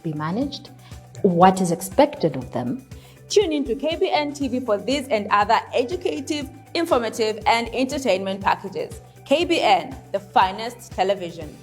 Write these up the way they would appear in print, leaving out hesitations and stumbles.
be managed, what is expected of them. Tune in to KBN TV for these and other educative, informative, and entertainment packages. KBN, the finest television.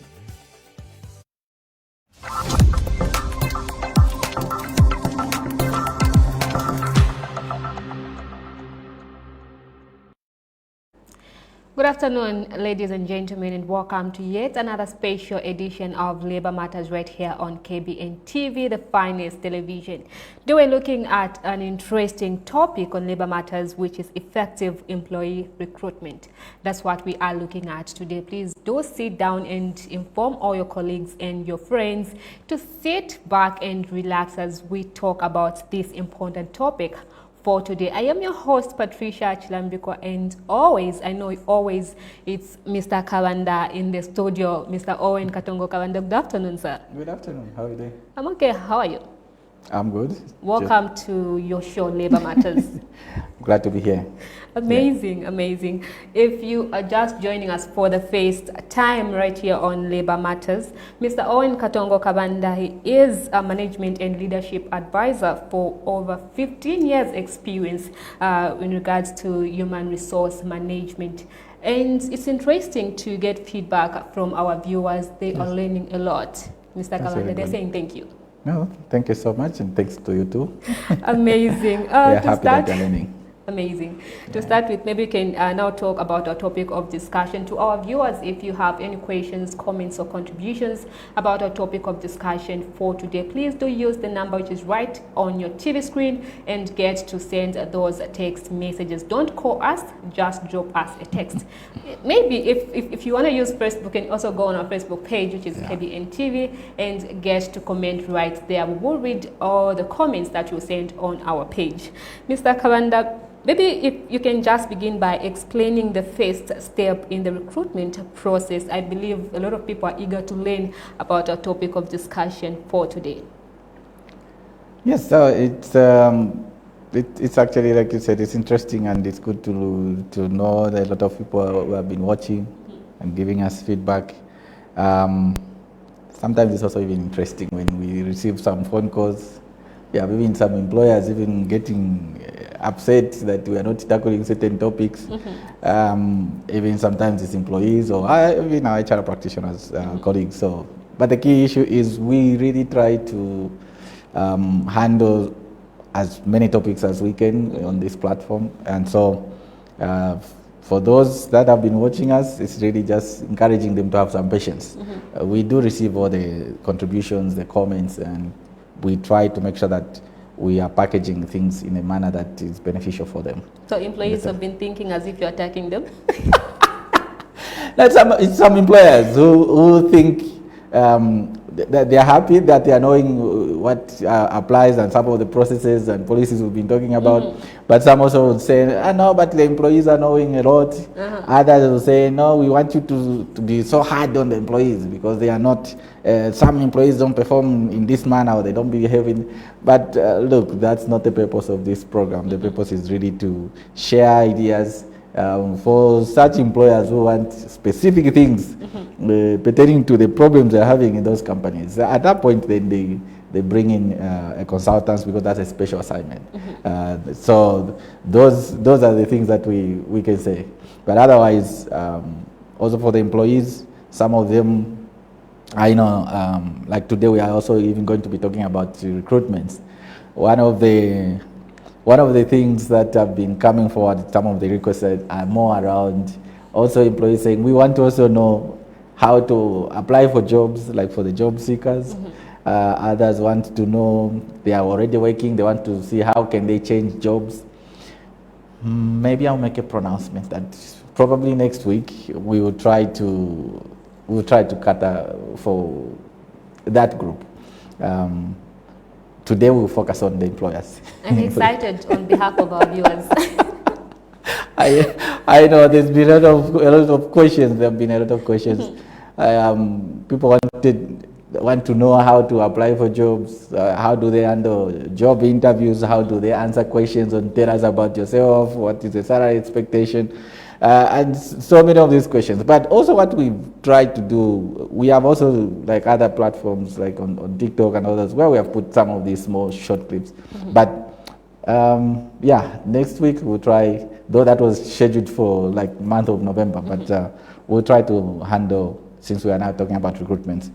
Good afternoon, ladies and gentlemen, and welcome to yet another special edition of Labor Matters right here on KBN TV, the finest television. Today we're looking at an interesting topic on Labor Matters, which is effective employee recruitment. That's what we are looking at today. Please do sit down and inform all your colleagues and your friends to sit back and relax as we talk about this important topic. For today, I am your host, Patricia Chilambiko, and always it's Mr. Kabanda in the studio, Mr. Owen Katongo Kabanda. Good afternoon, sir. Good afternoon. How are you doing? I'm okay. How are you? I'm good. Welcome to your show, Labor Matters. Glad to be here. Amazing, amazing. If you are just joining us for the first time right here on Labor Matters, Mr. Owen Katongo Kabanda, he is a management and leadership advisor for over 15 years experience in regards to human resource management. And it's interesting to get feedback from our viewers. They are learning a lot. Mr. Kabanda, they're saying thank you. No, thank you so much, and thanks to you too. Amazing. We are happy that you're learning. Amazing. To start with, maybe we can now talk about our topic of discussion. To our viewers, if you have any questions, comments, or contributions about our topic of discussion for today, please do use the number which is right on your TV screen and get to send those text messages. Don't call us, just drop us a text. Maybe if you want to use Facebook, you can also go on our Facebook page, which is KBN TV, and get to comment right there. We will read all the comments that you send on our page. Mr. Kabanda, maybe if you can just begin by explaining the first step in the recruitment process. I believe a lot of people are eager to learn about our topic of discussion for today. Yes, so it's actually, like you said, it's interesting, and it's good to know that a lot of people who have been watching and giving us feedback. Sometimes it's also even interesting when we receive some phone calls. Yeah, even some employers even getting upset that we are not tackling certain topics. Even sometimes it's employees or even our HR practitioners, colleagues. So, but the key issue is we really try to handle as many topics as we can on this platform. And so for those that have been watching us, it's really just encouraging them to have some patience. We do receive all the contributions, the comments, and we try to make sure that we are packaging things in a manner that is beneficial for them. So employees have been thinking as if you're attacking them? It's some employers who think that they are happy that they are knowing what applies and some of the processes and policies we've been talking about. But some also would say, no, but the employees are knowing a lot. Others will say, no, we want you to be so hard on the employees because they are not, some employees don't perform in this manner or they don't behave in. But look, that's not the purpose of this program. The purpose is really to share ideas for such employers who want specific things pertaining to the problems they're having in those companies. At that point, then they bring in a consultant because that's a special assignment. So those are the things that we can say. But otherwise, also for the employees, some of them, I know, like today we are also even going to be talking about recruitments. One of the things that have been coming forward, some of the requests are more around also employees saying, we want to also know how to apply for jobs, like for the job seekers. Others want to know, they are already working, they want to see how can they change jobs. Maybe I'll make a pronouncement that probably next week we will try to cater for that group. Today we'll focus on the employers. I'm excited on behalf of our viewers. I know there's been a lot of questions. There have been a lot of questions. People want to know how to apply for jobs. How do they handle job interviews? How do they answer questions on tell us about yourself? What is the salary expectation? And so many of these questions. But also what we've tried to do, we have also like other platforms like on TikTok and others where we have put some of these small short clips. But yeah, next week we'll try, though that was scheduled for like month of November, but we'll try to handle, since we are now talking about recruitment.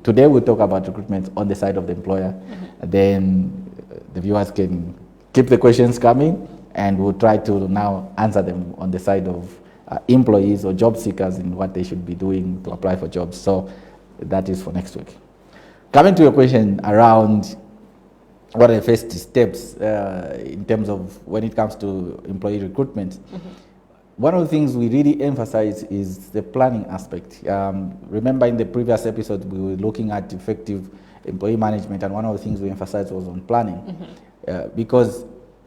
Today we'll talk about recruitment on the side of the employer. Then the viewers can keep the questions coming, and we'll try to now answer them on the side of employees or job seekers in what they should be doing to apply for jobs. So that is for next week. Coming to your question around what are the first steps in terms of when it comes to employee recruitment, one of the things we really emphasize is the planning aspect. Remember in the previous episode, we were looking at effective employee management, and one of the things we emphasized was on planning. Because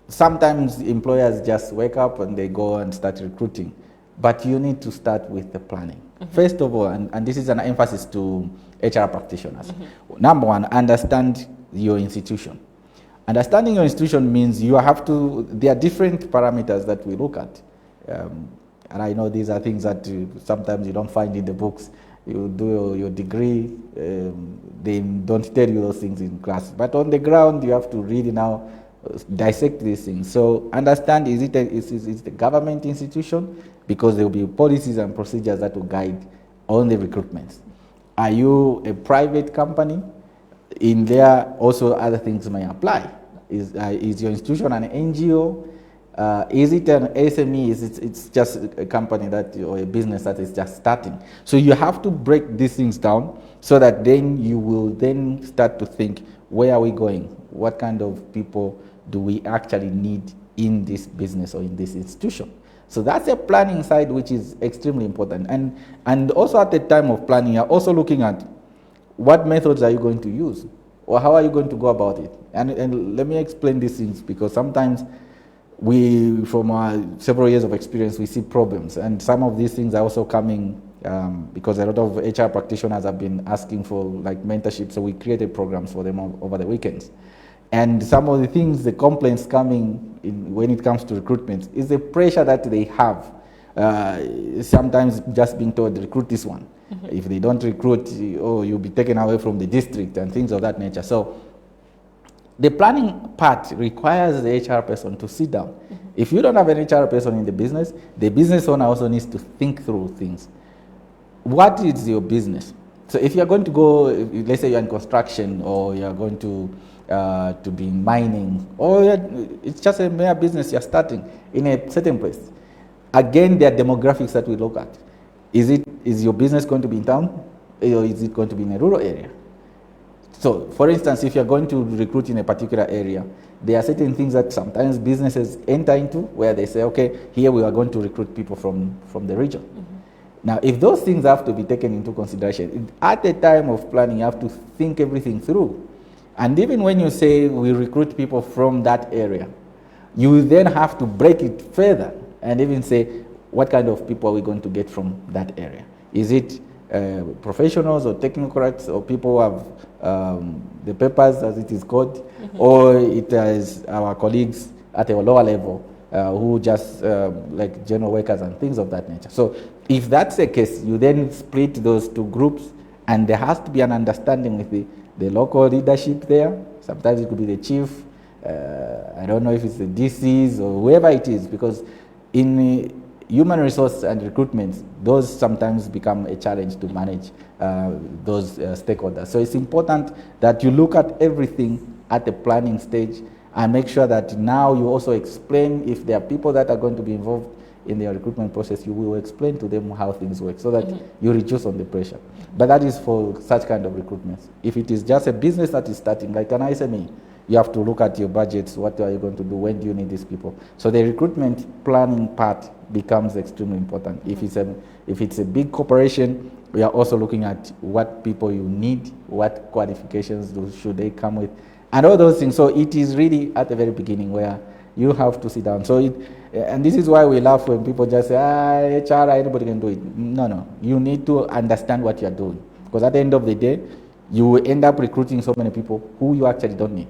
sometimes employers just wake up and they go and start recruiting, but you need to start with the planning. First of all, and this is an emphasis to HR practitioners. Number one, understand your institution. Understanding your institution means you have to, there are different parameters that we look at. And I know these are things that sometimes you don't find in the books. You do your degree, they don't tell you those things in class. But on the ground, you have to really now dissect these things. So understand, is it a government institution? Because there will be policies and procedures that will guide on the recruitments. Are you a private company? In there, also other things may apply. Is your institution an NGO? Is it an SME? It's just a company that, or a business that is just starting? So you have to break these things down so that then you will then start to think, where are we going? What kind of people do we actually need in this business or in this institution? So that's a planning side, which is extremely important. And also at the time of planning, you're also looking at what methods are you going to use, or how are you going to go about it? And let me explain these things, because sometimes we, from our several years of experience, we see problems. And some of these things are also coming because a lot of HR practitioners have been asking for like mentorship. So we created programs for them over the weekends. And some of the things, the complaints coming in when it comes to recruitment is the pressure that they have. Sometimes just being told, recruit this one. If they don't recruit, oh, you'll be taken away from the district and things of that nature. So the planning part requires the HR person to sit down. If you don't have an HR person in the business owner also needs to think through things. What is your business? So if you're going to go, let's say you're in construction, or you're going to be in mining, or it's just a mere business you're starting in a certain place. Again, there are demographics that we look at. Is your business going to be in town, or is it going to be in a rural area? So, for instance, if you're going to recruit in a particular area, there are certain things that sometimes businesses enter into where they say, okay, here we are going to recruit people from the region. Now, if those things have to be taken into consideration, at the time of planning, you have to think everything through. And even when you say we recruit people from that area, you then have to break it further and even say, what kind of people are we going to get from that area? Is it professionals or technocrats or people who have the papers, as it is called, or it is our colleagues at a lower level who just like general workers and things of that nature. So if that's the case, you then split those two groups, and there has to be an understanding with the local leadership there. Sometimes it could be the chief, I don't know if it's the DCs or whoever it is, because in human resource and recruitment, those sometimes become a challenge to manage those stakeholders. So it's important that you look at everything at the planning stage and make sure that now you also explain, if there are people that are going to be involved in the recruitment process, you will explain to them how things work so that you reduce on the pressure. But that is for such kind of recruitments. If it is just a business that is starting, like an SME, you have to look at your budgets, what are you going to do, when do you need these people? So the recruitment planning part becomes extremely important. If it's a big corporation, we are also looking at what people you need, what qualifications should they come with, and all those things. So it is really at the very beginning where you have to sit down. So and this is why we laugh when people just say, HR, anybody can do it. No. You need to understand what you're doing. Because at the end of the day, you will end up recruiting so many people who you actually don't need.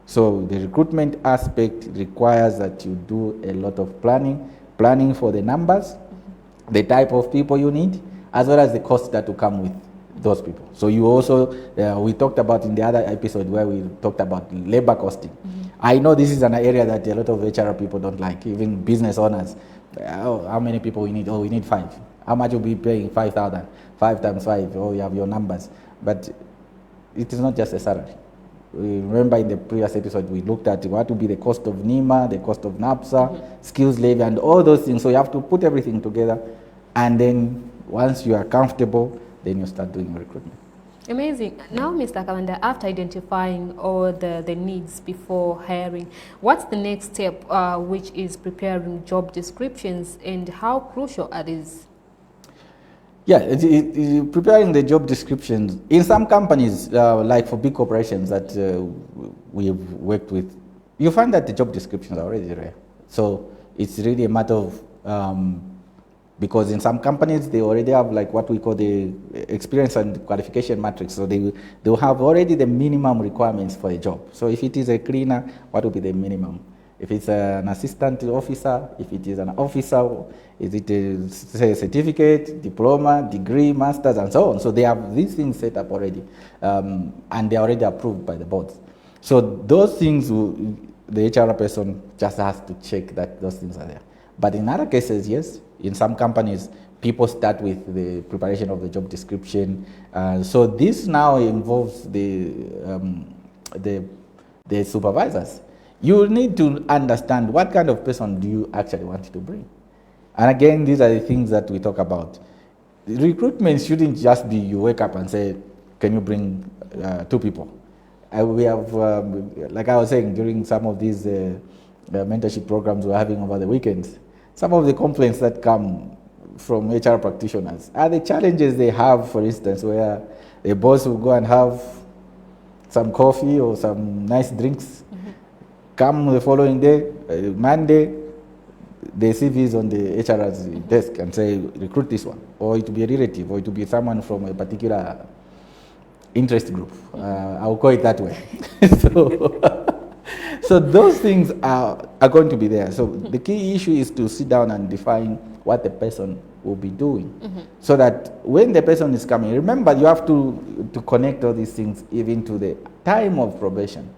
So the recruitment aspect requires that you do a lot of planning planning for the numbers, the type of people you need, as well as the cost that will come with those people. So you also, we talked about in the other episode where we talked about labor costing. I know this is an area that a lot of HR people don't like, even business owners. Oh, how many people we need? Oh, we need 5. How much will be paying? 5,000. 5 times 5. Oh, you have your numbers. But it is not just a salary. Remember in the previous episode, we looked at what will be the cost of NEMA, the cost of NAPSA, skills levy, and all those things. So you have to put everything together. And then once you are comfortable, then you start doing recruitment. Amazing. Now, Mr. Kabanda, after identifying all the needs before hiring, what's the next step, which is preparing job descriptions, and how crucial are these? Yeah, preparing the job descriptions. In some companies, like for big corporations that we've worked with, you find that the job descriptions are already there. So it's really a matter of, because in some companies, they already have like what we call the experience and qualification matrix. So they will have already the minimum requirements for a job. So if it is a cleaner, what will be the minimum? If it's an assistant officer, if it is an officer, is it a, say, a certificate, diploma, degree, master's, and so on. So they have these things set up already, and they're already approved by the boards. So those things, the HR person just has to check that those things are there. But in other cases, yes, in some companies, people start with the preparation of the job description. So this now involves the supervisors. You need to understand what kind of person do you actually want to bring. And again, these are the things that we talk about. Recruitment shouldn't just be you wake up and say, can you bring 2 people? We have, like I was saying, during some of these mentorship programs we're having over the weekends, some of the complaints that come from HR practitioners are the challenges they have, for instance, where a boss will go and have some coffee or some nice drinks, come the following day, Monday, the CV is on the HR's desk and say, recruit this one, or it will be a relative, or it will be someone from a particular interest group. I'll call it that way. So those things are going to be there. So the key issue is to sit down and define what the person will be doing, so that when the person is coming, remember you have to connect all these things even to the time of probation.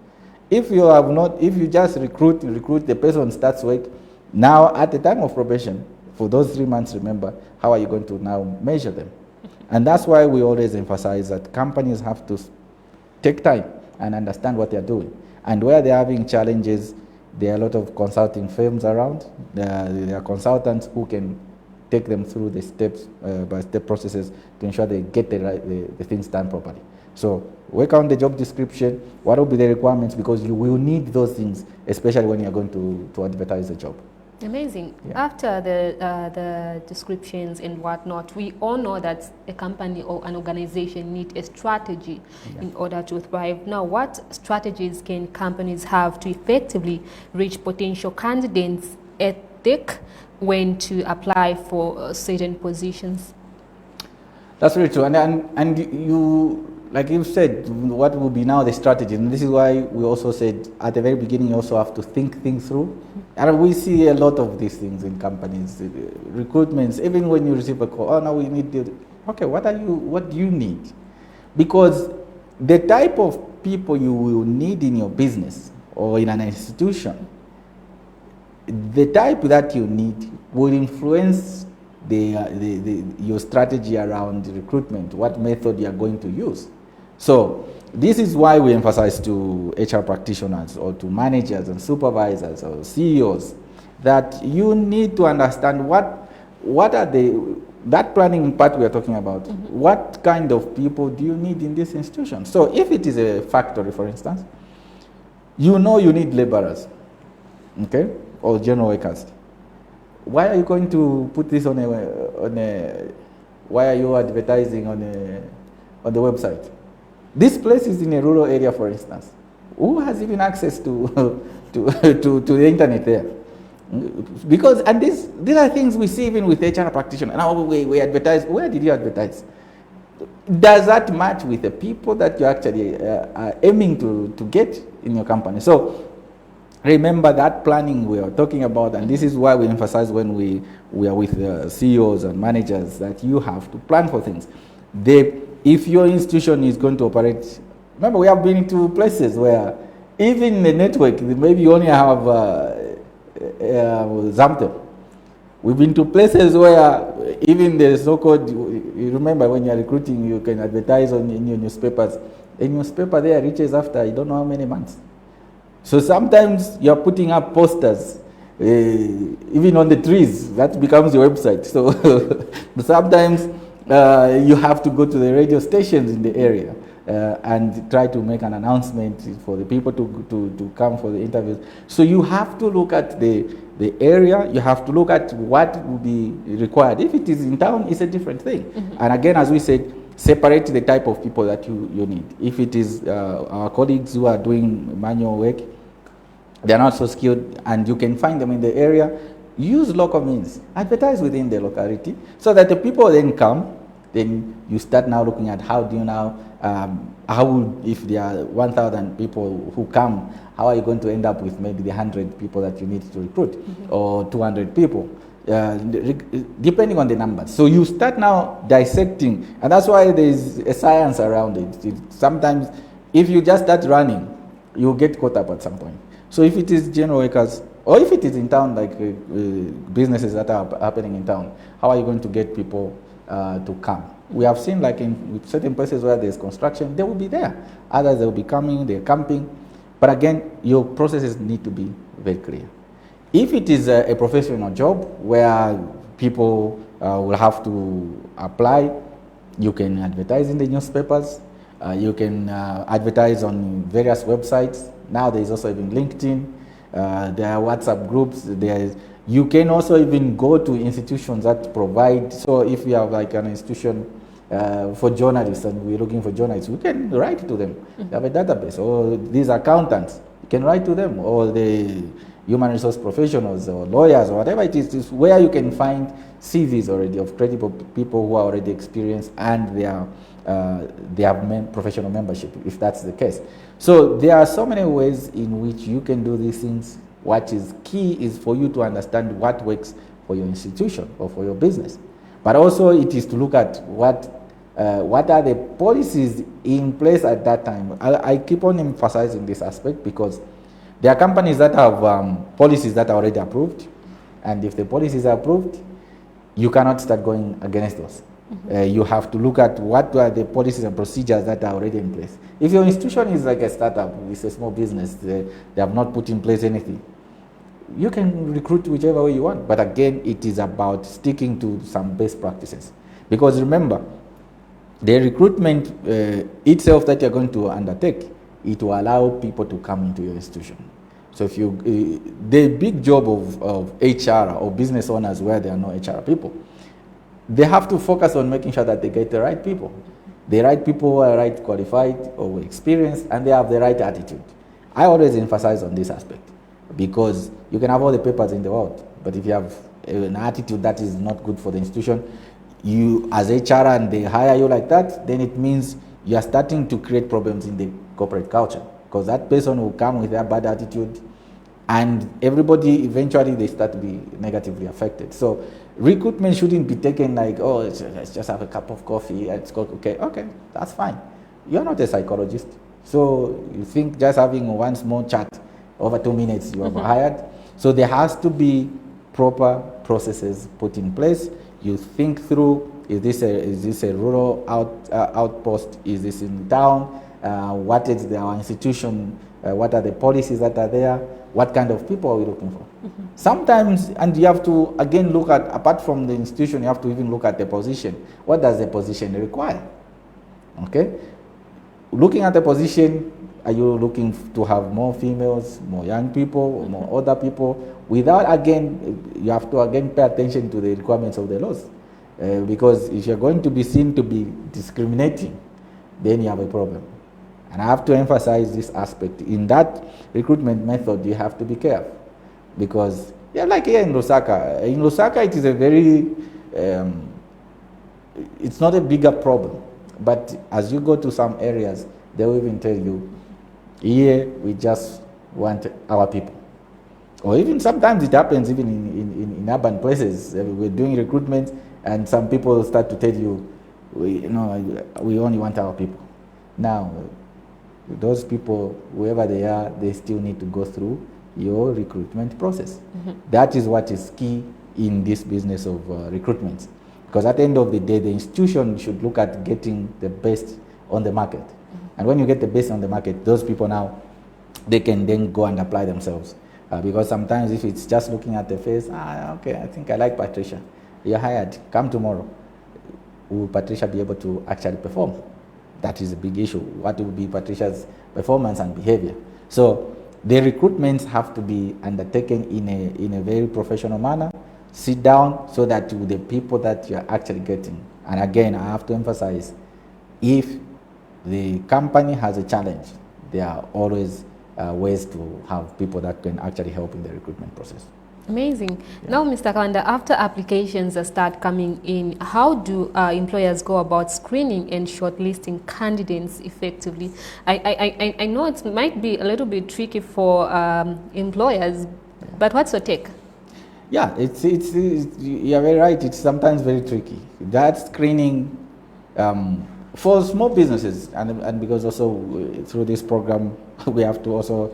If you have not, if you just recruit, the person starts work, now at the time of probation, for those 3 months, remember, how are you going to now measure them? And that's why we always emphasize that companies have to take time and understand what they're doing. And where they're having challenges, there are a lot of consulting firms around. There are consultants who can take them through the steps by step processes to ensure they get the things done properly. So work on the job description. What will be the requirements? Because you will need those things, especially when you're going to advertise the job. Amazing. Yeah. After the descriptions and whatnot, we all know that a company or an organization need a strategy in order to thrive. Now, what strategies can companies have to effectively reach potential candidates ethic when to apply for certain positions? That's very true. And you, like you said, what will be now the strategy? And this is why we also said at the very beginning, you also have to think things through. And we see a lot of these things in companies, recruitments, even when you receive a call, oh, now we need to, okay, what do you need? Because the type of people you will need in your business or in an institution, the type that you need will influence your strategy around recruitment, what method you are going to use. So this is why we emphasize to HR practitioners or to managers and supervisors or CEOs that you need to understand what are that planning part we are talking about. What kind of people do you need in this institution? So if it is a factory, for instance, you know you need laborers, okay, or general workers. Why are you going to put this on a why are you advertising on the website? This place is in a rural area, for instance. Who has even access to the internet there? Because, and these are things we see even with HR practitioners. Now we advertise. Where did you advertise? Does that match with the people that you actually are aiming to get in your company? So remember that planning we are talking about, and this is why we emphasize when we are with CEOs and managers that you have to plan for things. If your institution is going to operate, remember we have been to places where even the network, maybe you only have Zamtel. We've been to places where even the so-called, you remember when you're recruiting, you can advertise in your newspapers. A newspaper there reaches after I don't know how many months. So sometimes you're putting up posters, even on the trees, that becomes your website. So sometimes you have to go to the radio stations in the area and try to make an announcement for the people to come for the interviews. So you have to look at the area, you have to look at what will be required. If it is in town, it's a different thing. Mm-hmm. And again, as we said, separate the type of people that you need. If it is our colleagues who are doing manual work, they're not so skilled, and you can find them in the area, use local means. Advertise within the locality so that the people then come. Then you start now looking at how do you now, if there are 1,000 people who come, how are you going to end up with maybe the 100 people that you need to recruit, mm-hmm. or 200 people, depending on the numbers. So you start now dissecting, and that's why there is a science around it. Sometimes if you just start running, you'll get caught up at some point. So if it is general workers, or if it is in town, like businesses that are happening in town, how are you going to get people to come? We have seen, like in certain places where there's construction, they will be there. Others, they will be coming, they're camping. But again, your processes need to be very clear. If it is a professional job where people will have to apply, you can advertise in the newspapers, you can advertise on various websites. Now there's also even LinkedIn, there are WhatsApp groups, you can also even go to institutions that provide. So if you have like an institution for journalists and we're looking for journalists, we can write to them. Mm-hmm. They have a database. Or these accountants, you can write to them. Or the human resource professionals or lawyers or whatever it is where you can find CVs already of credible people who are already experienced and they have professional membership, if that's the case. So there are so many ways in which you can do these things. What is key is for you to understand what works for your institution or for your business. But also it is to look at what are the policies in place at that time. I keep on emphasizing this aspect because there are companies that have policies that are already approved. And if the policies are approved, you cannot start going against those. Mm-hmm. You have to look at what are the policies and procedures that are already in place. If your institution is like a startup, it's a small business, they have not put in place anything, you can recruit whichever way you want. But again, it is about sticking to some best practices. Because remember, the recruitment itself that you're going to undertake, it will allow people to come into your institution. So if the big job of HR or business owners where there are no HR people, they have to focus on making sure that they get the right people. The right people who are right qualified or experienced, and they have the right attitude. I always emphasize on this aspect because you can have all the papers in the world, but if you have an attitude that is not good for the institution, you as HR and they hire you like that, then it means you are starting to create problems in the corporate culture because that person will come with their bad attitude and everybody eventually they start to be negatively affected. So recruitment shouldn't be taken like, oh, let's just have a cup of coffee, let's go, okay, that's fine. You're not a psychologist. So you think just having one small chat over 2 minutes you have hired. So there has to be proper processes put in place. You think through, is this a rural outpost? Is this in town? What is our institution? What are the policies that are there? What kind of people are we looking for? Mm-hmm. Sometimes, and you have to again look at, apart from the institution, you have to even look at the position. What does the position require? Okay? Looking at the position, are you looking to have more females, more young people, or more older people? Without, again, you have to again pay attention to the requirements of the laws. Because if you're going to be seen to be discriminating, then you have a problem. And I have to emphasize this aspect. In that recruitment method, you have to be careful. Because, yeah, like here in Lusaka, it is a very, it's not a bigger problem. But as you go to some areas, they will even tell you, here we just want our people. Or even sometimes it happens even in urban places. We're doing recruitment and some people start to tell you, we only want our people. Now, those people, whoever they are, they still need to go through your recruitment process. That is what is key in this business of recruitment. Because at the end of the day, the institution should look at getting the best on the market. And when you get the best on the market, those people now, they can then go and apply themselves. Because sometimes if it's just looking at the face, okay, I think I like Patricia. You're hired, come tomorrow. Will Patricia be able to actually perform? That is a big issue. What will be Patricia's performance and behavior? So the recruitments have to be undertaken in a very professional manner. Sit down so that the people that you're actually getting, and again, I have to emphasize, if the company has a challenge, there are always ways to have people that can actually help in the recruitment process. Amazing. Yeah. Now, Mr. Kabanda, after applications start coming in, how do employers go about screening and shortlisting candidates effectively? I know it might be a little bit tricky for employers, but what's your take? Yeah, you're very right. It's sometimes very tricky. That screening for small businesses, and because also through this program, we have to also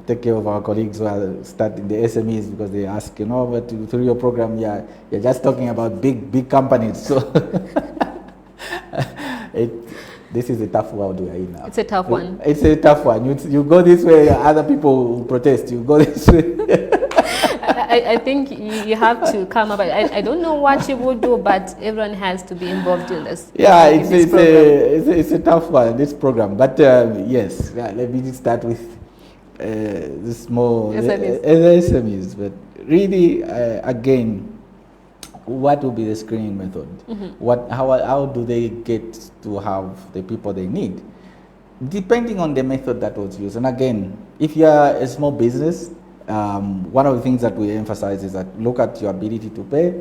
take care of our colleagues who are starting the SMEs, because they ask, but through your program, you're just talking about big companies. So this is a tough world we are in now. It's a tough one. It's a tough one. You go this way, other people will protest. You go this way. I think you have to come up. I don't know what you would do, but everyone has to be involved in this. Yeah, it's a tough one, this program. But yes, let me start with the small SMEs. But really, again, what will be the screening method? How do they get to have the people they need? Depending on the method that was used. And again, if you are a small business, one of the things that we emphasize is that look at your ability to pay.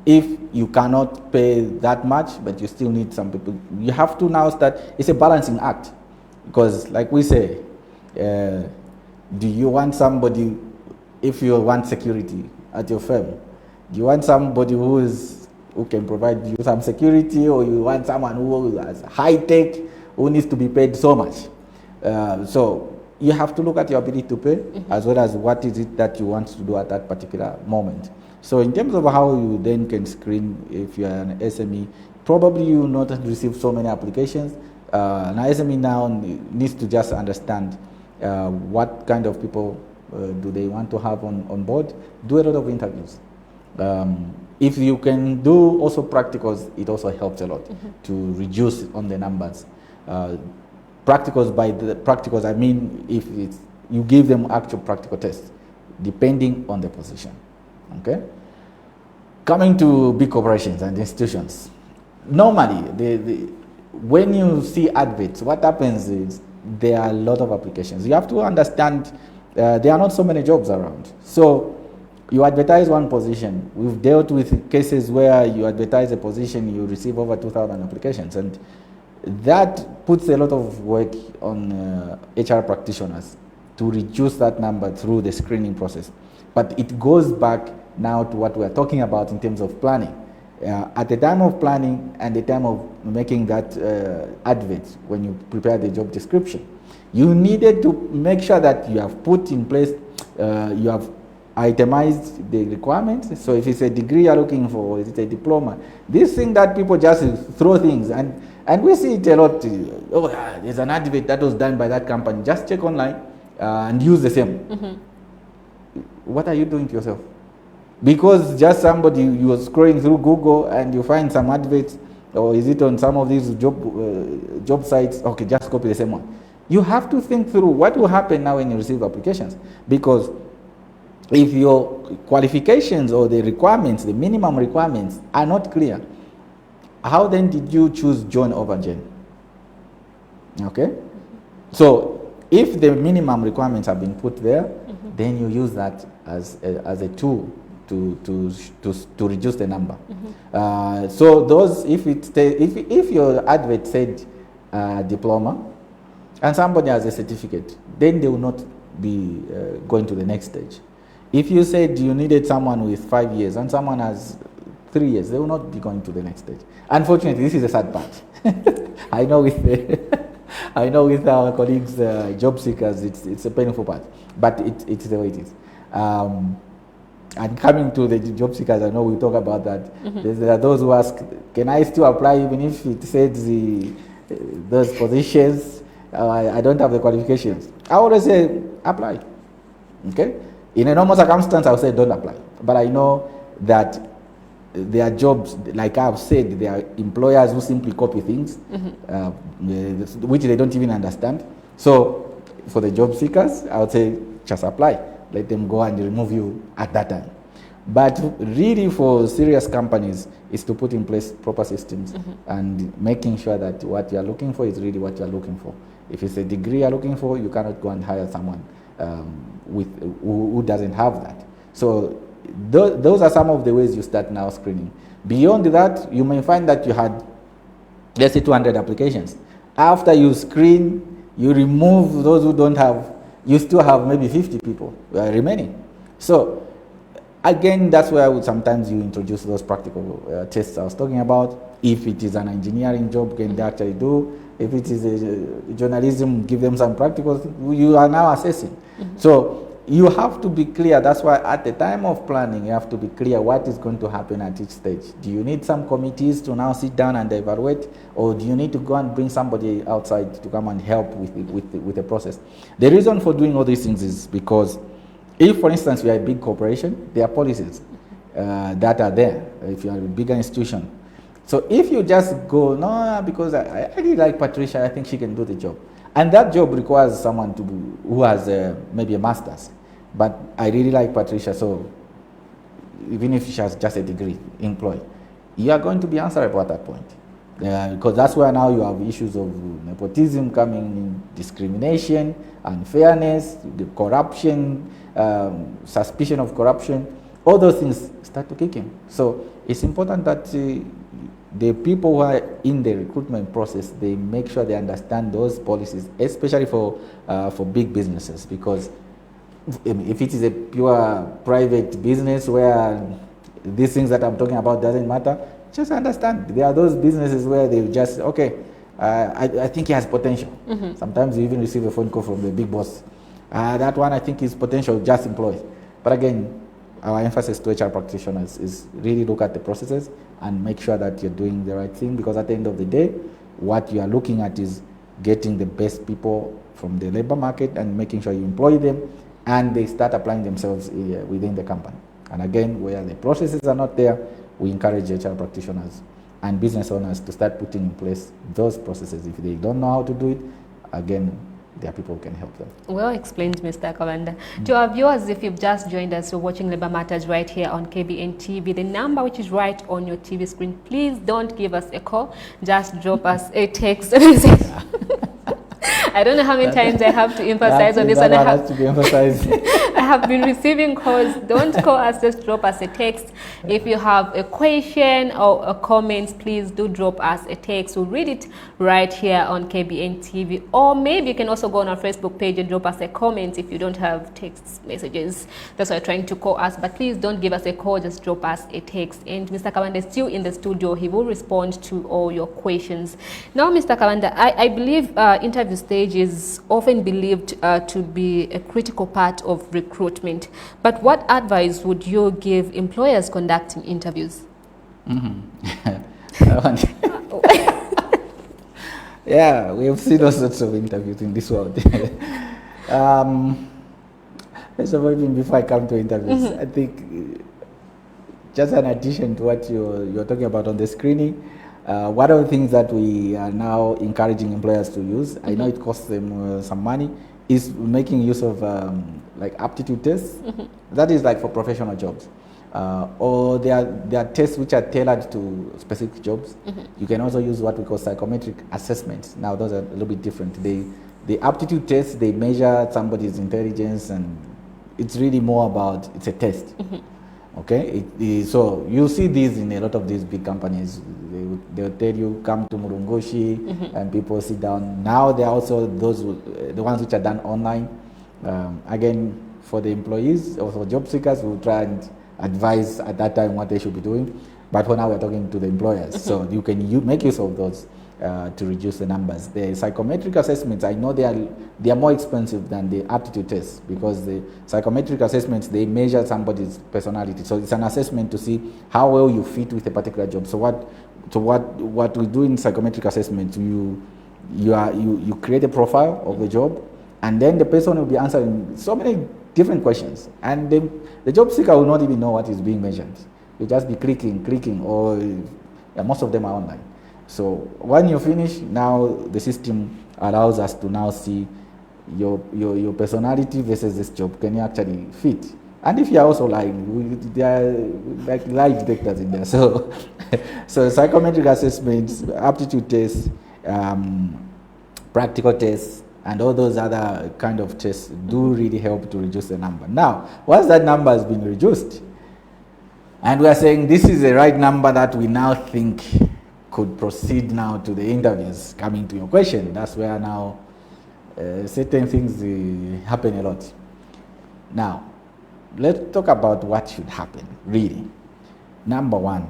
If you cannot pay that much, but you still need some people, you have to now start. It's a balancing act, because like we say, do you want somebody, if you want security at your firm, do you want somebody who can provide you some security, or you want someone who has high tech, who needs to be paid so much? So you have to look at your ability to pay, as well as what is it that you want to do at that particular moment. So in terms of how you then can screen, if you are an SME, probably you will not receive so many applications. An SME now needs to just understand what kind of people do they want to have on board. Do a lot of interviews. If you can do also practicals, it also helps a lot to reduce on the numbers. Practicals, by the practicals I mean if you give them actual practical tests, depending on the position. Okay. Coming to big corporations and institutions, normally when you see adverts, what happens is there are a lot of applications. You have to understand there are not so many jobs around. So you advertise one position. We've dealt with cases where you advertise a position, you receive over 2,000 applications, and that puts a lot of work on HR practitioners to reduce that number through the screening process. But it goes back now to what we're talking about in terms of planning. At the time of planning and the time of making that advert, when you prepare the job description, you needed to make sure that you have put in place, you have itemized the requirements. So if it's a degree you're looking for, or is it a diploma, this thing that people just throw things, and we see it a lot. There's an advert that was done by that company. Just check online and use the same. What are you doing to yourself? Because just somebody, you are scrolling through Google and you find some adverts, or is it on some of these job sites? Okay, just copy the same one. You have to think through what will happen now when you receive applications, because if your qualifications or the requirements, the minimum requirements, are not clear, how then did you choose John over Jane? Okay? So if the minimum requirements have been put there, then you use that as a tool to reduce the number. So those, if your advert said diploma and somebody has a certificate, then they will not be going to the next stage. If you said you needed someone with 5 years and someone has 3 years, they will not be going to the next stage. Unfortunately, this is a sad part. I know with I know with our colleagues, job seekers, it's a painful part, but it's the way it is. And coming to the job seekers, I know we talk about that. There are those who ask, can I still apply even if it says those positions, I don't have the qualifications? I always say, apply. Okay? In a normal circumstance, I would say don't apply. But I know that there are jobs, like I've said, there are employers who simply copy things, which they don't even understand. So for the job seekers, I would say just apply. Let them go and remove you at that time. But really for serious companies is to put in place proper systems and making sure that what you're looking for is really what you're looking for. If it's a degree you're looking for, you cannot go and hire someone who doesn't have that. So those are some of the ways you start now screening. Beyond that, you may find that you had, let's say, 200 applications. After you screen, you remove those who don't have, you still have maybe 50 people remaining. So again, that's where sometimes you introduce those practical tests I was talking about. If it is an engineering job, can they actually do? If it is a journalism, give them some practicals. You are now assessing. So you have to be clear. That's why at the time of planning, you have to be clear what is going to happen at each stage. Do you need some committees to now sit down and evaluate, or do you need to go and bring somebody outside to come and help with the process? The reason for doing all these things is because if, for instance, you are a big corporation, there are policies that are there. If you are a bigger institution. So if you just go, no, because I really like Patricia, I think she can do the job. And that job requires someone who has maybe a master's. But I really like Patricia, so even if she has just a degree, employed, you are going to be answerable at that point. Because that's where now you have issues of nepotism coming in, discrimination, unfairness, the corruption, suspicion of corruption. All those things start to kick in. So it's important that the people who are in the recruitment process, they make sure they understand those policies, especially for big businesses, because if it is a pure private business where these things that I'm talking about doesn't matter, just understand. There are those businesses where they just, okay, I think he has potential. Sometimes you even receive a phone call from the big boss. That one I think is potential, just employ. But again, our emphasis to HR practitioners is really look at the processes and make sure that you're doing the right thing, because at the end of the day, what you are looking at is getting the best people from the labor market and making sure you employ them and they start applying themselves within the company. And again, where the processes are not there, we encourage HR practitioners and business owners to start putting in place those processes. If they don't know how to do it, again, there are people who can help them. Well explained, Mr. Kabanda. To our viewers, if you've just joined us, you're watching Labour Matters right here on KBN TV. The number which is right on your TV screen, please don't give us a call. Just drop us a text message. I don't know how many times I have to emphasize on this one. That has to be emphasized. I have been receiving calls. Don't call us, just drop us a text. If you have a question or a comment, please do drop us a text. We'll read it right here on KBN TV. Or maybe you can also go on our Facebook page and drop us a comment if you don't have text messages. That's why you're trying to call us. But please don't give us a call, just drop us a text. And Mr. Kabanda is still in the studio. He will respond to all your questions. Now, Mr. Kabanda, I believe interview stage is often believed to be a critical part of recruitment. But what advice would you give employers conducting interviews? Yeah, we have seen all sorts of interviews in this world. First of all, even before I come to interviews, I think just an addition to what you're talking about on the screening, one of the things that we are now encouraging employers to use, I know it costs them some money, is making use of like aptitude tests. That is like for professional jobs. Or there are tests which are tailored to specific jobs. You can also use what we call psychometric assessments. Now those are a little bit different. The aptitude tests, they measure somebody's intelligence, and it's really more about, it's a test. Okay, so you see these in a lot of these big companies. They'll tell you, come to Murungoshi, and people sit down. Now there are also those, the ones which are done online. Again, for the employees or for job seekers, we'll try and advise at that time what they should be doing. But for now, we're talking to the employers. So you can make use of those to reduce the numbers. The psychometric assessments, I know they are more expensive than the aptitude tests, because the psychometric assessments, they measure somebody's personality. So it's an assessment to see how well you fit with a particular job. So what we do in psychometric assessments, you create a profile of the job, and then the person will be answering so many different questions, and the job seeker will not even know what is being measured. You'll just be clicking, or most of them are online. So when you finish, now the system allows us to now see your personality versus this job. Can you actually fit? And if you're also lying, there are like lie detectors in there. So, so psychometric assessments, aptitude tests, practical tests, and all those other kind of tests do really help to reduce the number. Now, once that number has been reduced, and we are saying this is the right number that we now think could proceed now to the interviews, coming to your question, that's where now certain things happen a lot. Now, let's talk about what should happen, really. Number one,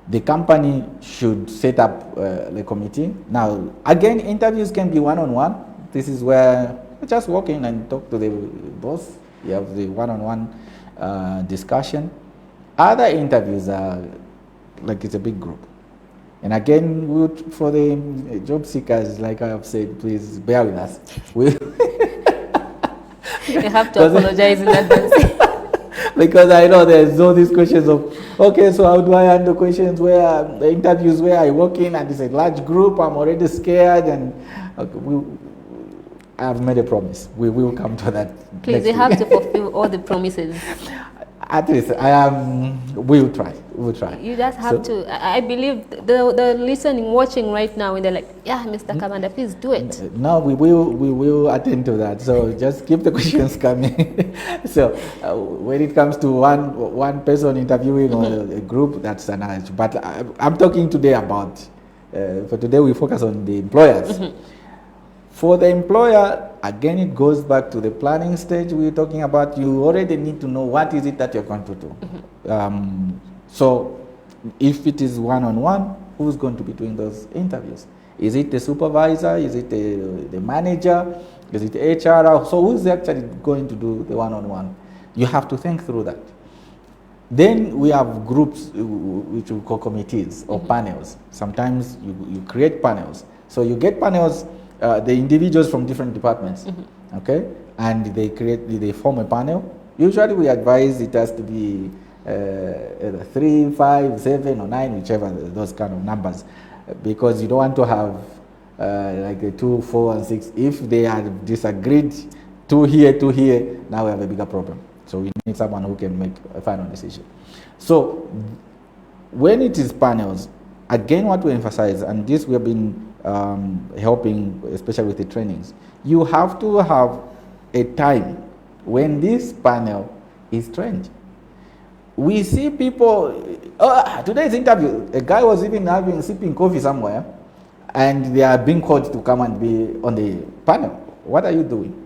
the company should set up the committee. Now, again, interviews can be one-on-one. This is where you just walk in and talk to the boss. You have the one-on-one discussion. Other interviews are like it's a big group. And again, for the job seekers, like I have said, please bear with us. You have to apologize in advance. Because I know there's all these questions of, okay, so how do I handle questions where the interviews where I walk in and it's a large group, I'm already scared, and I have made a promise. We will come to that. Please, you have to fulfill all the promises. At least we will try. We will try. You just have to. I believe the listening, watching right now, and they're like, yeah, Mr. Kabanda, please do it. No, we will attend to that. So just keep the questions coming. So when it comes to one person interviewing or a group, that's an issue. But I'm talking today about. For today, we focus on the employers. For the employer, again, it goes back to the planning stage we were talking about. You already need to know what is it that you're going to do. So if it is one-on-one, who's going to be doing those interviews? Is it the supervisor? Is it the manager? Is it the HR? So who's actually going to do the one-on-one? You have to think through that. Then we have groups which we call committees or panels. Sometimes you create panels. So you get panels, the individuals from different departments, okay, and they form a panel. Usually we advise it has to be either 3, 5, 7, or 9, whichever those kind of numbers, because you don't want to have like the 2, 4, and 6. If they have disagreed, 2 here, now we have a bigger problem. So we need someone who can make a final decision. So when it is panels, again, what we emphasize, and this we have been helping, especially with the trainings, you have to have a time when this panel is trained. We see people, today's interview, a guy was even sipping coffee somewhere, and they are being called to come and be on the panel. What are you doing?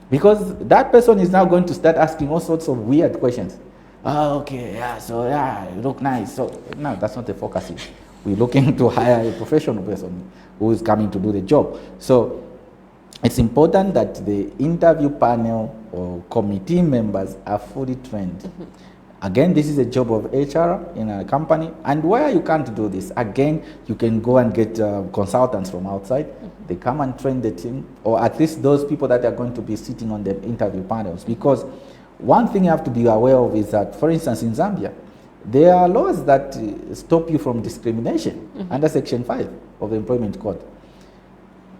Because that person is now going to start asking all sorts of weird questions. Okay, yeah, so yeah, you look nice. So no, that's not the focus. We're looking to hire a professional person who is coming to do the job. So it's important that the interview panel or committee members are fully trained. Again, this is a job of HR in a company. And where you can't do this, again, you can go and get consultants from outside. They come and train the team, or at least those people that are going to be sitting on the interview panels. Because one thing you have to be aware of is that, for instance, in Zambia, there are laws that stop you from discrimination under Section 5 of the Employment Code.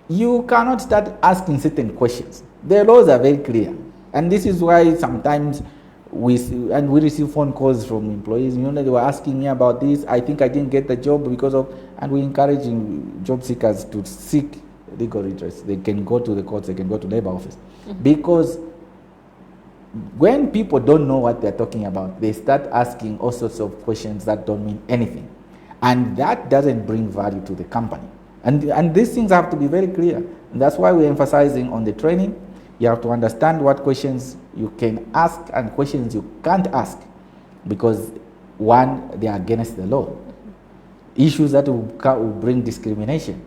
You cannot start asking certain questions. The laws are very clear. And this is why sometimes we receive phone calls from employees. You know, they were asking me about this. I think I didn't get the job because of, and we're encouraging job seekers to seek legal redress. They can go to the courts, they can go to labor office. Because when people don't know what they're talking about, they start asking all sorts of questions that don't mean anything. And that doesn't bring value to the company. And these things have to be very clear. And that's why we're emphasizing on the training. You have to understand what questions you can ask and questions you can't ask, because one, they are against the law. Issues that will bring discrimination.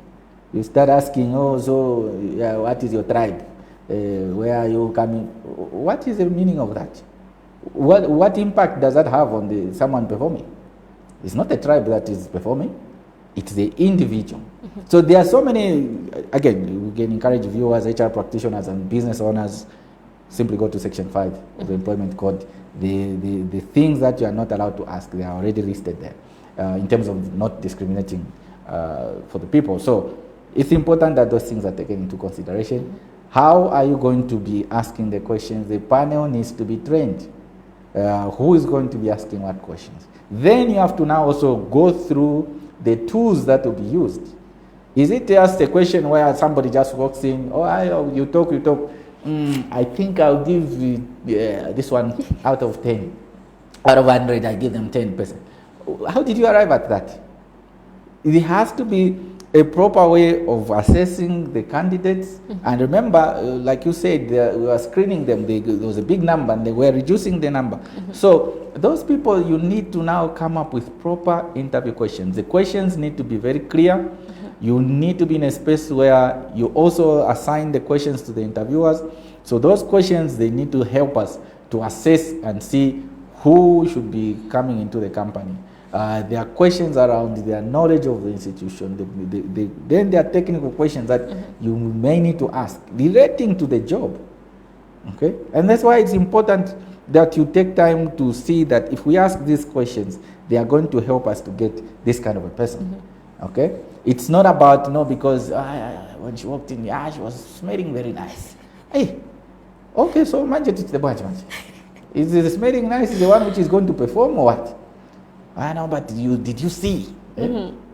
You start asking, oh, so yeah, what is your tribe? Where are you coming? What is the meaning of that? What impact does that have on someone performing? It's not the tribe that is performing, it's the individual. So there are so many, again, we can encourage viewers, HR practitioners and business owners, simply go to section 5 of the employment code. The things that you are not allowed to ask, they are already listed there in terms of not discriminating for the people. So it's important that those things are taken into consideration. How are you going to be asking the questions? The panel needs to be trained. Who is going to be asking what questions? Then you have to now also go through the tools that will be used. Is it just a question where somebody just walks in, oh, you talk, I think I'll give this one out of 10. Out of 100, I give them 10%. How did you arrive at that? It has to be a proper way of assessing the candidates. And remember, like you said, we were screening them. There was a big number, and they were reducing the number. So those people, you need to now come up with proper interview questions. The questions need to be very clear. You need to be in a space where you also assign the questions to the interviewers. So those questions, they need to help us to assess and see who should be coming into the company. There are questions around their knowledge of the institution. Then there are technical questions that you may need to ask relating to the job. Okay? And that's why it's important that you take time to see that if we ask these questions, they are going to help us to get this kind of a person. Okay? It's not about, because when she walked in, she was smelling very nice. Hey, okay, so manje it's the bunch. Is the smelling nice is the one which is going to perform or what? I know, but did you see?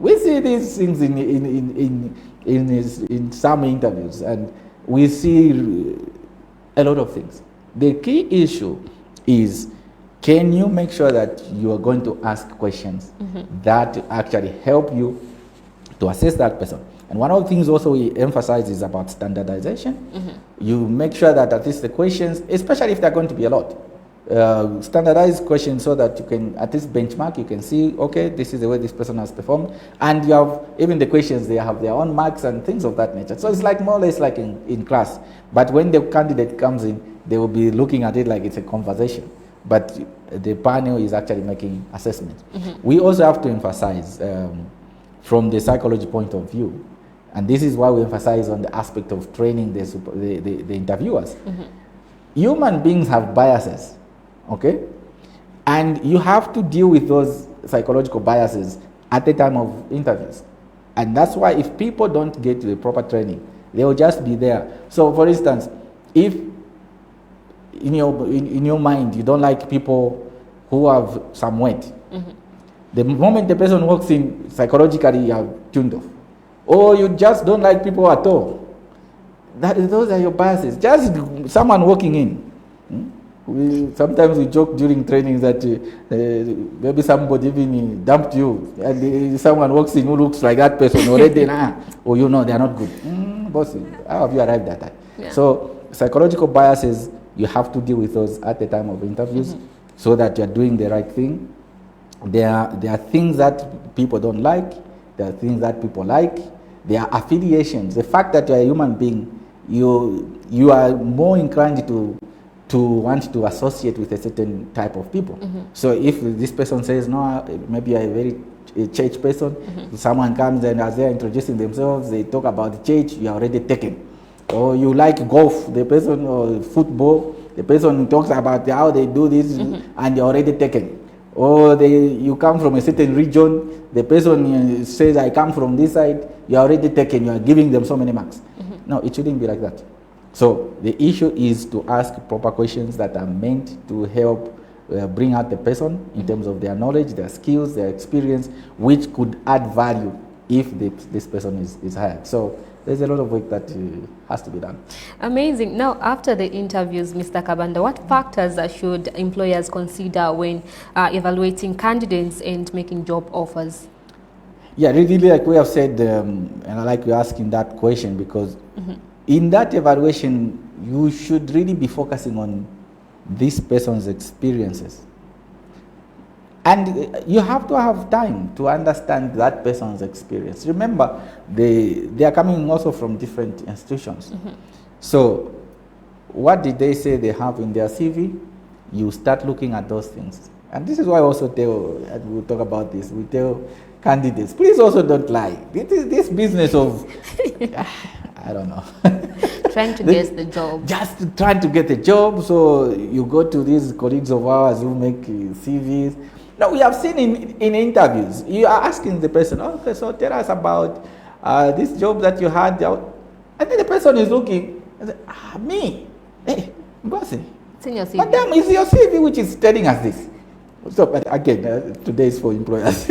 We see these things in some interviews, and we see a lot of things. The key issue is, can you make sure that you are going to ask questions that actually help you to assess that person? And one of the things also we emphasize is about standardization. You make sure that at least the questions, especially if they're going to be a lot, standardized questions so that you can at least benchmark, you can see, okay, this is the way this person has performed. And you have, even the questions, they have their own marks and things of that nature. So it's like more or less like in class. But when the candidate comes in, they will be looking at it like it's a conversation. But the panel is actually making assessments. We also have to emphasize from the psychology point of view, and this is why we emphasize on the aspect of training the interviewers. Human beings have biases. Okay? And you have to deal with those psychological biases at the time of interviews. And that's why if people don't get the proper training, they will just be there. So for instance, if in your mind you don't like people who have some weight, the moment the person walks in, psychologically you have tuned off. Or you just don't like people at all. Those are your biases. Just someone walking in. Sometimes we joke during trainings that maybe somebody even dumped you, and someone walks in who looks like that person already, they are not good. Boss, how have you arrived at that? Yeah. So psychological biases, you have to deal with those at the time of interviews so that you're doing the right thing. There are things that people don't like, there are things that people like, there are affiliations. The fact that you're a human being, you are more inclined to want to associate with a certain type of people. So if this person says, no, maybe you're a very church person, someone comes and as they're introducing themselves, they talk about the church, you're already taken. Or you like golf, the person, or football, the person talks about how they do this, and you're already taken. Or you come from a certain region, the person says, I come from this side, you're already taken, you are giving them so many marks. No, it shouldn't be like that. So the issue is to ask proper questions that are meant to help bring out the person in terms of their knowledge, their skills, their experience, which could add value if this person is hired. So there's a lot of work that has to be done. Amazing. Now, after the interviews, Mr. Kabanda, what factors should employers consider when evaluating candidates and making job offers? Yeah, really, like we have said, and I like you asking that question because in that evaluation, you should really be focusing on this person's experiences. And you have to have time to understand that person's experience. Remember, they are coming also from different institutions. So what did they say they have in their CV? You start looking at those things. And this is why I also tell, and we'll talk about this, we tell candidates, please also don't lie. This business of, I don't know. Trying to get the job. Just trying to get the job. So you go to these colleagues of ours who make CVs. Now, we have seen in interviews, you are asking the person, okay, so tell us about this job that you had. And then the person is looking and say, me? Hey, bossy. It's in your CV. Madam, it's your CV which is telling us this. So, but again, today is for employers.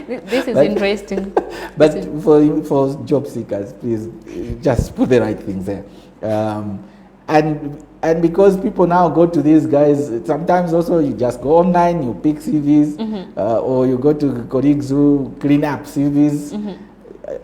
This is interesting. But for job seekers, please just put the right things there. And because people now go to these guys, sometimes also you just go online, you pick CVs, or you go to colleagues who clean up CVs.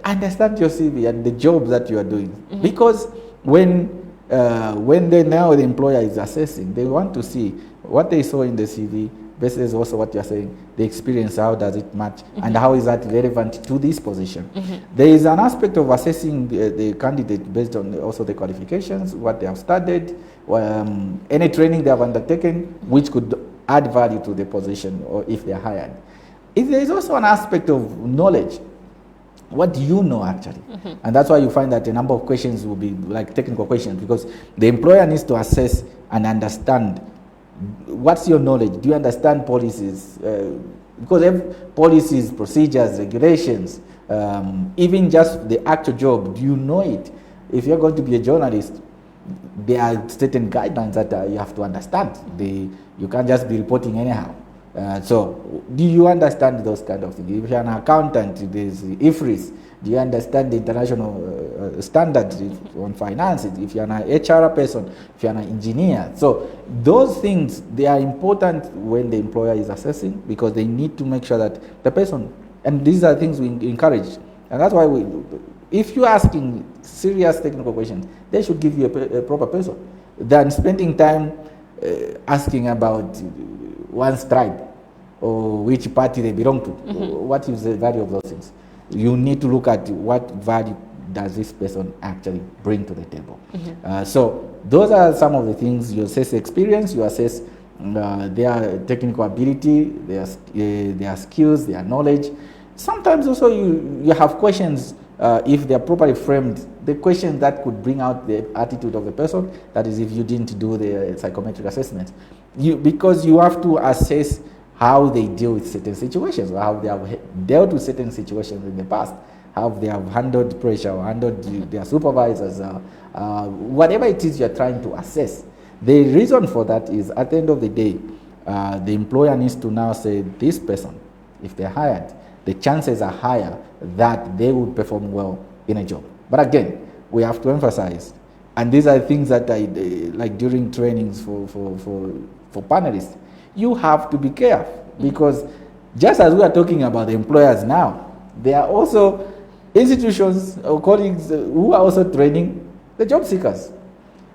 Understand your CV and the job that you are doing. Because when the employer is assessing, they want to see what they saw in the CV versus also what you are saying, the experience, how does it match, and how is that relevant to this position. There is an aspect of assessing the candidate based on also the qualifications, what they have studied, any training they have undertaken, which could add value to the position or if they are hired. There is also an aspect of knowledge. What do you know actually? And that's why you find that a number of questions will be like technical questions, because the employer needs to assess and understand what's your knowledge. Do you understand policies? Because every policies, procedures, regulations, even just the actual job, do you know it? If you're going to be a journalist, there are certain guidelines that you have to understand. You can't just be reporting anyhow. So, do you understand those kind of things? If you're an accountant, there's IFRS. Do you understand the international standards on finance? If you're an HR person, if you're an engineer. So, those things, they are important when the employer is assessing, because they need to make sure that the person, and these are things we encourage. And that's why if you're asking serious technical questions, they should give you a proper person than spending time asking about one's tribe or which party they belong to. What is the value of those things? You need to look at what value does this person actually bring to the table. So those are some of the things. You assess experience, you assess their technical ability, their skills, their knowledge. Sometimes also you have questions, if they are properly framed, the questions that could bring out the attitude of the person, that is if you didn't do the psychometric assessment. Because you have to assess how they deal with certain situations, or how they have dealt with certain situations in the past, how they have handled pressure or handled their supervisors, whatever it is you're trying to assess. The reason for that is, at the end of the day, the employer needs to now say, this person, if they're hired, the chances are higher that they would perform well in a job. But again, we have to emphasize, and these are things that I like during trainings for panelists, you have to be careful, because just as we are talking about the employers now, there are also institutions or colleagues who are also training the job seekers.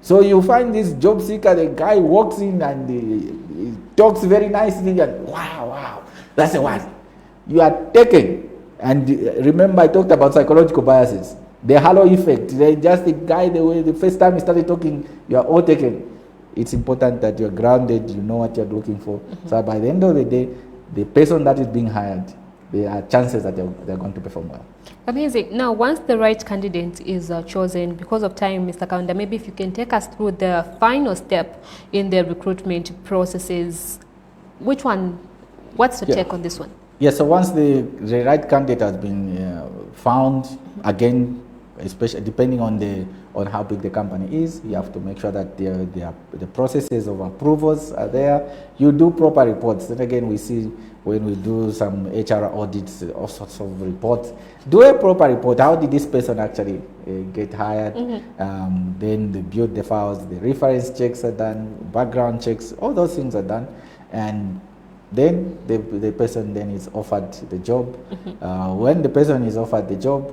So you find this job seeker, the guy walks in and he talks very nicely, and wow, that's the one. You are taken. And remember, I talked about psychological biases. The halo effect, just the guy, the first time he started talking, you are all taken. It's important that you're grounded, you know what you're looking for. So by the end of the day, the person that is being hired, there are chances that they're going to perform well. Amazing. Now, once the right candidate is chosen, because of time, Mr. Kabanda, maybe if you can take us through the final step in the recruitment processes. What's your take on this one? Yeah, so once the right candidate has been found, again, especially depending on how big the company is, you have to make sure that the processes of approvals are there. You do proper reports. And again, we see when we do some HR audits, all sorts of reports. Do a proper report. How did this person actually get hired? Then they build the files, the reference checks are done, background checks, all those things are done. And then the person then is offered the job. When the person is offered the job,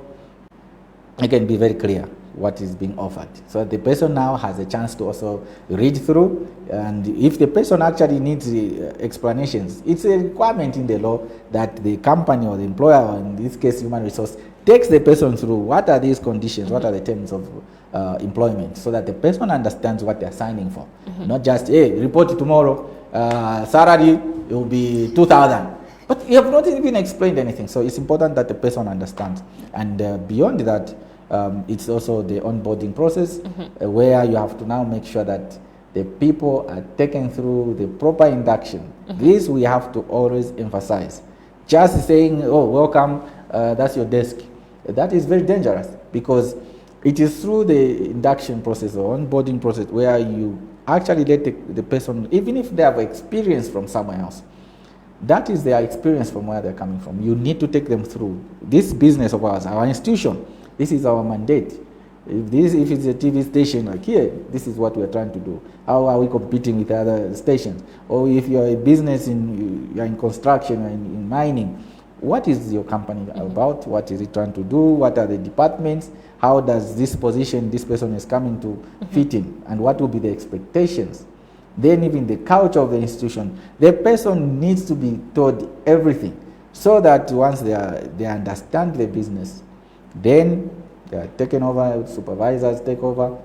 again, be very clear what is being offered. So the person now has a chance to also read through, and if the person actually needs explanations, it's a requirement in the law that the company or the employer, or in this case human resource, takes the person through what are these conditions, what are the terms of employment, so that the person understands what they're signing for. Not just, hey, report tomorrow, salary will be 2,000. But you have not even explained anything. So it's important that the person understands. And beyond that, it's also the onboarding process, where you have to now make sure that the people are taken through the proper induction. This we have to always emphasize. Just saying, oh, welcome, that's your desk, that is very dangerous, because it is through the induction process or onboarding process where you actually let the person, even if they have experience from somewhere else, that is their experience from where they're coming from. You need to take them through this business of ours, our institution. This is our mandate. If it's a TV station like here, this is what we're trying to do. How are we competing with other stations? Or if you're a business you're in construction, or in mining, what is your company about? What is it trying to do? What are the departments? How does this position, this person is coming to fit in? And what will be the expectations? Then even the culture of the institution. The person needs to be told everything, so that once they understand the business, then they are taken over, supervisors take over.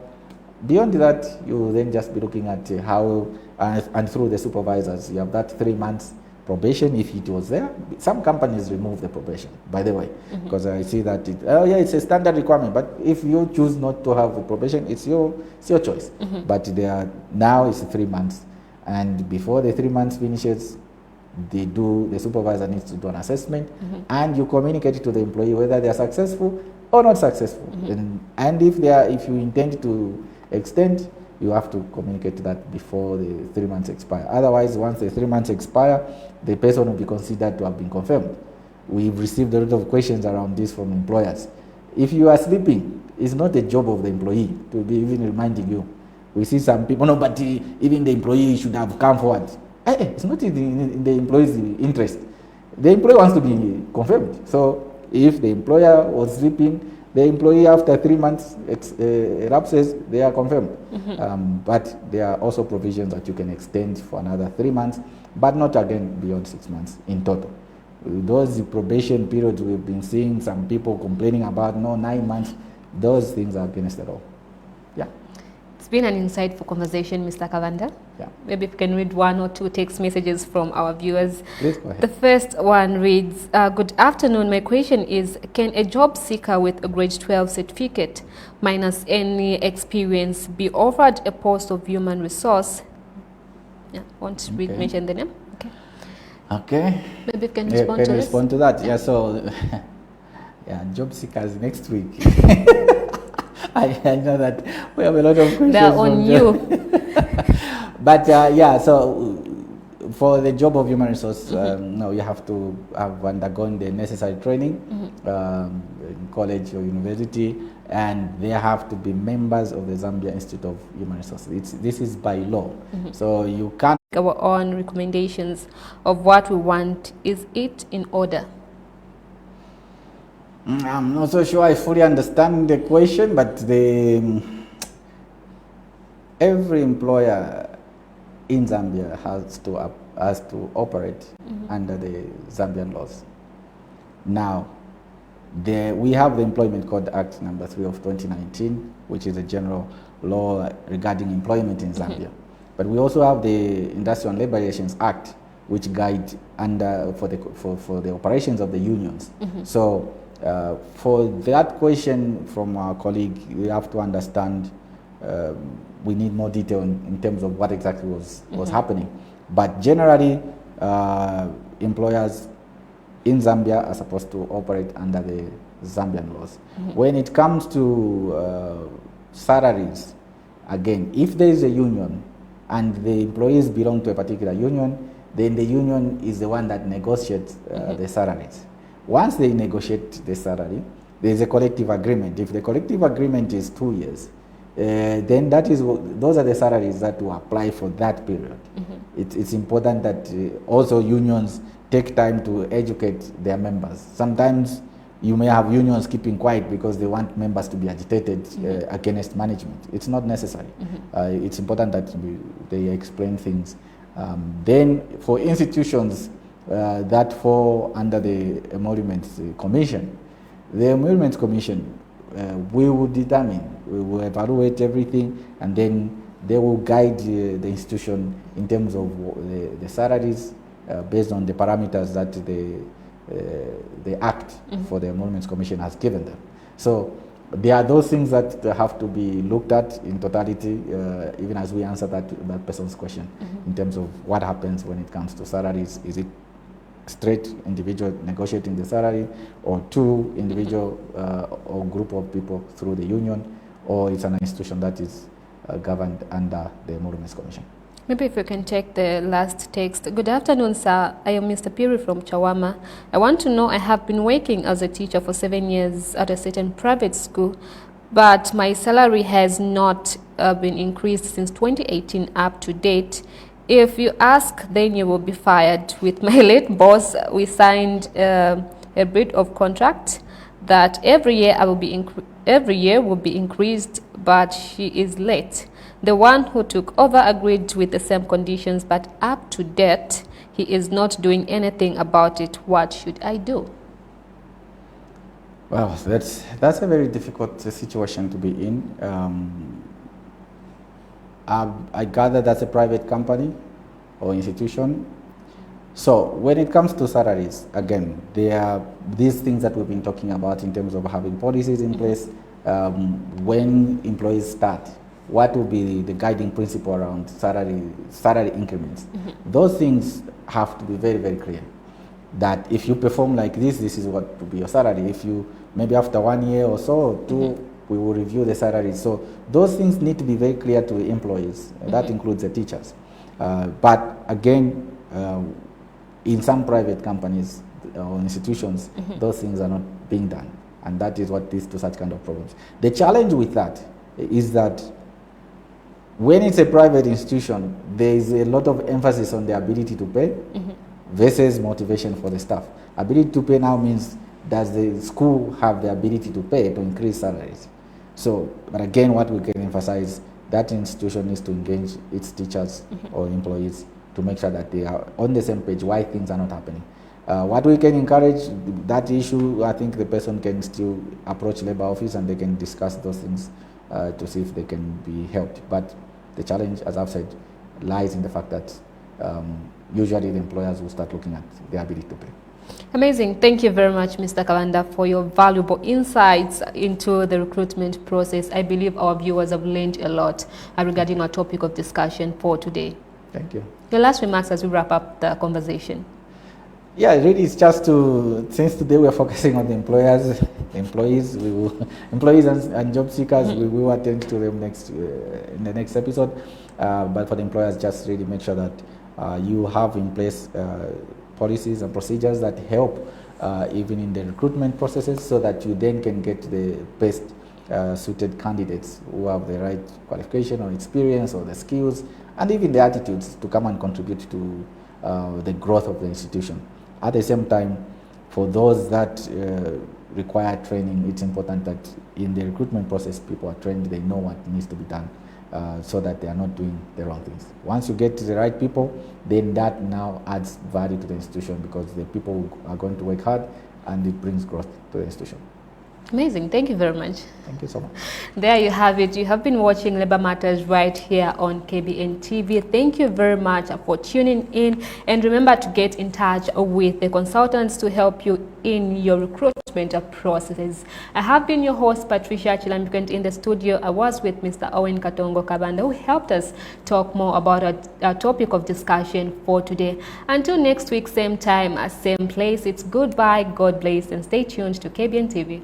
Beyond that, you will then just be looking at how, and through the supervisors, you have that 3 months probation if it was there. Some companies remove the probation, by the way, because I see that it's a standard requirement, but if you choose not to have the probation, it's your choice. But now it's 3 months, and before the 3 months finishes, the supervisor needs to do an assessment, and you communicate to the employee whether they are successful or not successful. And if you intend to extend, you have to communicate that before the 3 months expire. Otherwise, once the 3 months expire, the person will be considered to have been confirmed. We've received a lot of questions around this from employers. If you are sleeping, it's not the job of the employee to be even reminding you. We see some people, no, but even the employee should have come forward. It's not in the employee's interest. The employee wants to be confirmed. So if the employer was sleeping, the employee after 3 months elapses, they are confirmed. But there are also provisions that you can extend for another 3 months, but not again beyond 6 months in total. Those probation periods we've been seeing some people complaining about, 9 months, those things are against the law. Yeah. It's been an insightful conversation, Mr. Kabanda. Yeah. Maybe if you can read 1 or 2 text messages from our viewers. Please go ahead. The first one reads, good afternoon. My question is, can a job seeker with a grade 12 certificate minus any experience be offered a post of human resource? Yeah, won't mention the name? Okay. Maybe you can respond to this. Respond to that? Yeah, so job seekers next week. I know that we have a lot of questions. They're on you. But so for the job of human resource, no, you have to have undergone the necessary training in college or university, and they have to be members of the Zambia Institute of Human Resources. This is by law. So you can't. Our own recommendations of what we want, is it in order? I'm not so sure I fully understand the question, but every employer in Zambia has to operate under the Zambian laws. Now, we have the Employment Code Act number 3 of 2019, which is a general law regarding employment in Zambia. But we also have the Industrial and Labor Relations Act, which guide for the operations of the unions. So for that question from our colleague, we have to understand, we need more detail in terms of what exactly was happening. But generally, employers in Zambia are supposed to operate under the Zambian laws. When it comes to salaries, again, if there is a union and the employees belong to a particular union, then the union is the one that negotiates the salaries. Once they negotiate the salary, there is a collective agreement. If the collective agreement is 2 years, then those are the salaries that will apply for that period. It's important that also unions take time to educate their members. Sometimes You may have unions keeping quiet because they want members to be agitated against management. It's not necessary. It's important that they explain things. Then for institutions that fall under the Emoluments Commission, the Emoluments Commission, we will determine, we will evaluate everything, and then they will guide the institution in terms of the salaries based on the parameters that the Act for the Emoluments Commission has given them. So there are those things that have to be looked at in totality, even as we answer that person's question, in terms of what happens when it comes to salaries. Is it straight individual negotiating the salary, or two individual or group of people through the union, or it's an institution that is governed under the Emoluments Commission? Maybe if you can take the last text. Good afternoon, sir. I am Mr. Piri from Chawama. I want to know, I have been working as a teacher for 7 years at a certain private school, but my salary has not been increased since 2018 up to date. If you ask, then you will be fired. With my late boss, we signed a bit of contract that every year will be increased, but she is late. The one who took over agreed with the same conditions, but up to date, he is not doing anything about it. What should I do? Well, that's a very difficult situation to be in. I gather that's a private company or institution. So when it comes to salaries, again, there are these things that we've been talking about in terms of having policies in place. When employees start, what will be the guiding principle around salary increments? Those things have to be very, very clear. That if you perform like this is what will be your salary. If you, maybe after 1 year or so, or two, we will review the salaries. So those things need to be very clear to the employees. That includes the teachers. But again, in some private companies or institutions, those things are not being done. And that is what leads to such kind of problems. The challenge with that is that when it's a private institution, there is a lot of emphasis on the ability to pay versus motivation for the staff. Ability to pay now means, does the school have the ability to pay to increase salaries? So, but again, what we can emphasize, that institution needs to engage its teachers or employees to make sure that they are on the same page why things are not happening. What we can encourage, that issue, I think the person can still approach labor office and they can discuss those things to see if they can be helped. But the challenge, as I've said, lies in the fact that usually the employers will start looking at their ability to pay. Amazing. Thank you very much, Mr. Kabanda, for your valuable insights into the recruitment process. I believe our viewers have learned a lot regarding our topic of discussion for today. Thank you. Your last remarks as we wrap up the conversation. Yeah, really, it's just to, since today we're focusing on the employees, employees and job seekers, we will attend to them in the next episode. But for the employers, just really make sure that you have in place policies and procedures that help even in the recruitment processes, so that you then can get the best suited candidates who have the right qualification or experience or the skills and even the attitudes to come and contribute to the growth of the institution. At the same time, for those that require training, it's important that in the recruitment process, people are trained, they know what needs to be done so that they are not doing the wrong things. Once you get to the right people, then that now adds value to the institution because the people are going to work hard and it brings growth to the institution. Amazing. Thank you very much. Thank you so much. There you have it. You have been watching Labor Matters right here on KBN TV. Thank you very much for tuning in. And remember to get in touch with the consultants to help you in your recruitment processes. I have been your host, Patricia Chilambikwent. In the studio, I was with Mr. Owen Katongo Kabanda, who helped us talk more about our topic of discussion for today. Until next week, same time, same place, it's goodbye, God bless, and stay tuned to KBN TV.